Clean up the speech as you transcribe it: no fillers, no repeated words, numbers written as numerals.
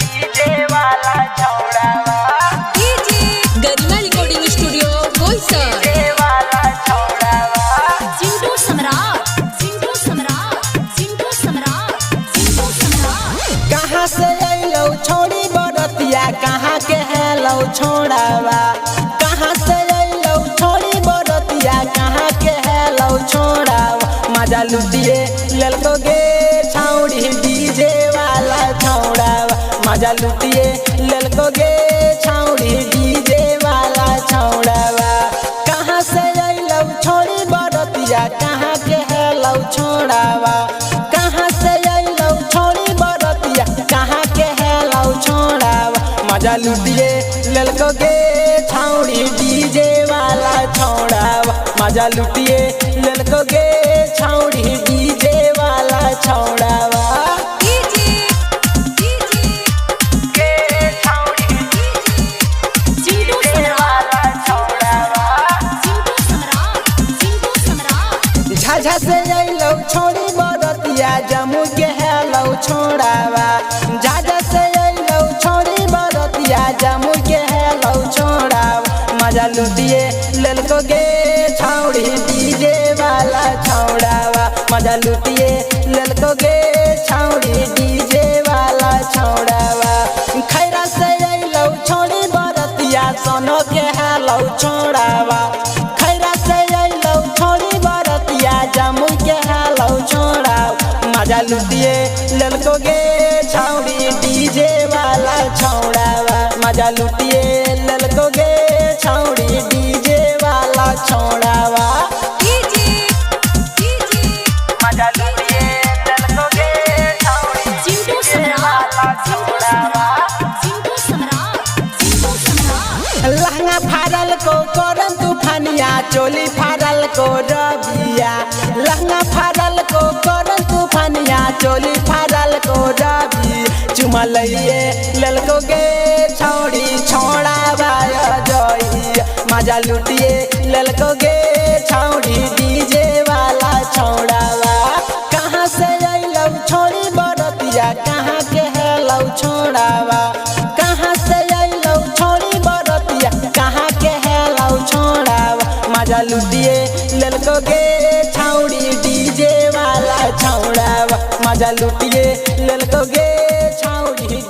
DJ वाला छौड़ावा गरिमा recording studio Boisar. DJ वाला छौड़ावा सिंधु सम्राट सिंधु सम्राट सिंधु सम्राट सिंधु सम्राट। कहाँ से अइलौ छोड़ी बरतिया कहाँ के हेलौ छोड़ावा। कहाँ से अइलौ छोड़ी बरतिया कहाँ के हेलौ छोड़ावा। मजा लुटिए ललको गे छौड़ी डीजे वाला छौड़ावा। मजा लुटिए ललको गे छौड़ी डीजे वाला छौड़ावा। कहाँ से अइलौ छोड़ी बरतिया कहाँ के हेलौ छोड़ावा। कहाँ से अइलौ छोड़ी बरतिया कहाँ के हेलौ छोड़ावा। मजा लुटिए ललको गे छौड़ी डीजे वाला छौड़ावा। मजा लुटिए ललको गे छौड़ी डीजे वाला छौड़ावा। के छौड़ी सिंधु डीजे वाला छौड़ावा सिंधु सम्राट सिंधु सम्राट। झाझा से अइलौ छोड़ी बरतिया जम्मू के हेलौ छोड़ावा। झाझा से अइलौ छोड़ी बरतिया जम्मू के हेलौ छोड़ावा। मजा लुटिए ललको गे छौड़ी डीजे वाला छौड़ावा। मजा लुटिए ललको गे छौड़ी डीजे वाला छौड़ावा। खैरा से अइलौ छोड़ी बरतिया सोनो के हेलौ छोड़ावा। खैरा से अइलौ छोड़ी बरतिया जम्मू के हेलौ छोड़ावा। मजा लुटिए ललको गे छौड़ी डीजे वाला छौड़ावा। मजा लुटिए ललको गे छौड़ी डीजे वाला छौड़ावा। मजा लुटिए ललको गे छौड़ी सिंधु डीजे वाला सम्राट सिंधु छौड़ावा सम्राट सिंधु सम्राट सिंधु सम्राट। लहंगा फाड़ल को करन तूफानिया चोली फाड़ल को रबिया। लहंगा फाड़ल को करन तूफानिया चोली फाड़ल को रबी। चुमा लइए ललको गे छौड़ी छोड़ावा जइया। मजा लुटिए ललको गे छौड़ी डीजे वाला छौड़ावा। कहाँ से अइलौ छोड़ी बरतिया कहाँ के हेलौ छोड़ावा। कहाँ से अइलौ छोड़ी बरतिया कहाँ के हेलौ छोड़ावा। मजा लुटिए ललको गे छौड़ी डीजे वाला छौड़ावा। मजा लुटिए ललको गे छौड़ी